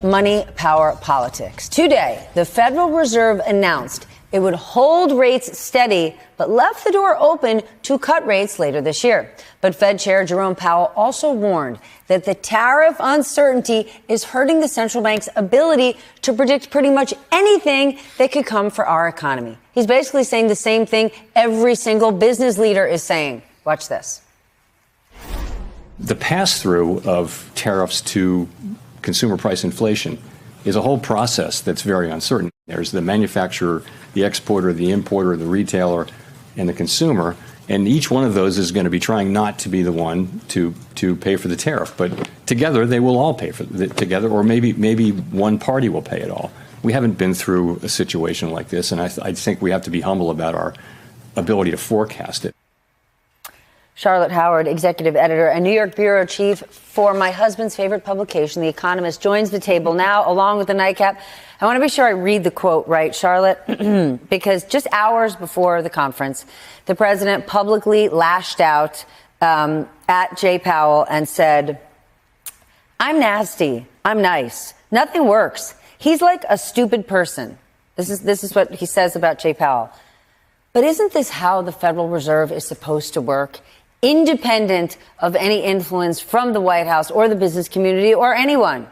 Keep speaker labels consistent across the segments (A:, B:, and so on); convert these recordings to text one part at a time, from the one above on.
A: Money, power, politics. Today, the Federal Reserve announced it would hold rates steady, but left the door open to cut rates later this year. But Fed Chair Jerome Powell also warned that the tariff uncertainty is hurting the central bank's ability to predict pretty much anything that could come for our economy. He's basically saying the same thing every single business leader is saying. Watch this.
B: The pass-through of tariffs to consumer price inflation is a whole process that's very uncertain. There's the manufacturer, the exporter, the importer, the retailer, and the consumer. And each one of those is going to be trying not to be the one to pay for the tariff. But together, they will all pay for it together, or maybe one party will pay it all. We haven't been through a situation like this, and I think we have to be humble about our ability to forecast it.
A: Charlotte Howard, executive editor and New York bureau chief for my husband's favorite publication, The Economist, joins the table now, along with the nightcap. I want to be sure I read the quote right, Charlotte, because just hours before the conference, the president publicly lashed out at Jay Powell and said, "I'm nasty. I'm nice. Nothing works. He's like a stupid person." This is what he says about Jay Powell. But isn't this how the Federal Reserve is supposed to work? Independent of any influence from the White House or the business community or anyone?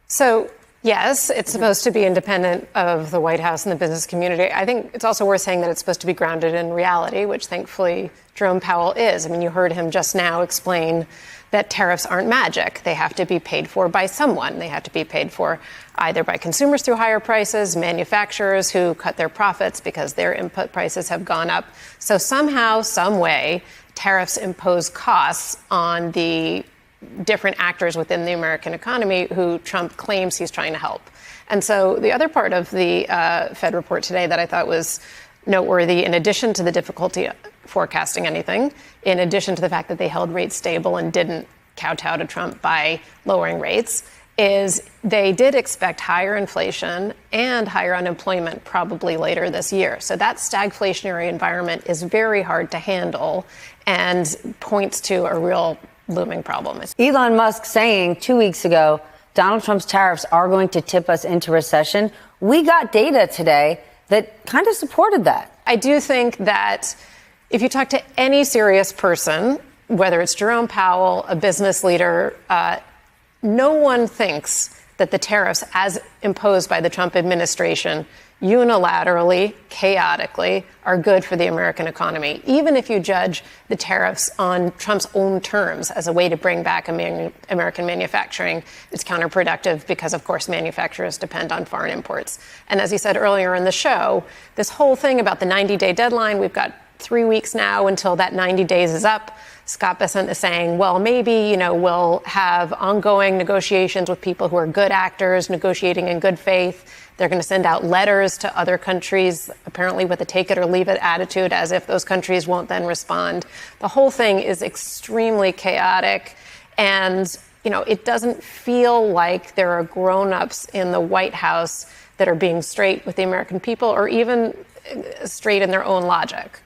C: So, yes, it's supposed to be independent of the White House and the business community. I think it's also worth saying that it's supposed to be grounded in reality, which thankfully Jerome Powell is. I mean, you heard him just now explain that tariffs aren't magic. They have to be paid for by someone. They have to be paid for either by consumers through higher prices, manufacturers who cut their profits because their input prices have gone up. So somehow, some way, tariffs impose costs on the different actors within the American economy who Trump claims he's trying to help. And so the other part of the Fed report today that I thought was noteworthy, in addition to the difficulty forecasting anything, in addition to the fact that they held rates stable and didn't kowtow to Trump by lowering rates, is they did expect higher inflation and higher unemployment probably later this year. So that stagflationary environment is very hard to handle and points to a real looming problem.
A: Elon Musk saying 2 weeks ago, Donald Trump's tariffs are going to tip us into recession. We got data today that kind of supported that.
C: I do think that if you talk to any serious person, whether it's Jerome Powell, a business leader, no one thinks that the tariffs as imposed by the Trump administration unilaterally, chaotically, are good for the American economy. Even if you judge the tariffs on Trump's own terms as a way to bring back American manufacturing, it's counterproductive because, of course, manufacturers depend on foreign imports. And as you said earlier in the show, this whole thing about the 90-day deadline, we've got 3 weeks now until that 90 days is up. Scott Bessent is saying, well, maybe, we'll have ongoing negotiations with people who are good actors, negotiating in good faith. They're going to send out letters to other countries, apparently with a take it or leave it attitude, as if those countries won't then respond. The whole thing is extremely chaotic. And, it doesn't feel like there are grown-ups in the White House that are being straight with the American people or even straight in their own logic.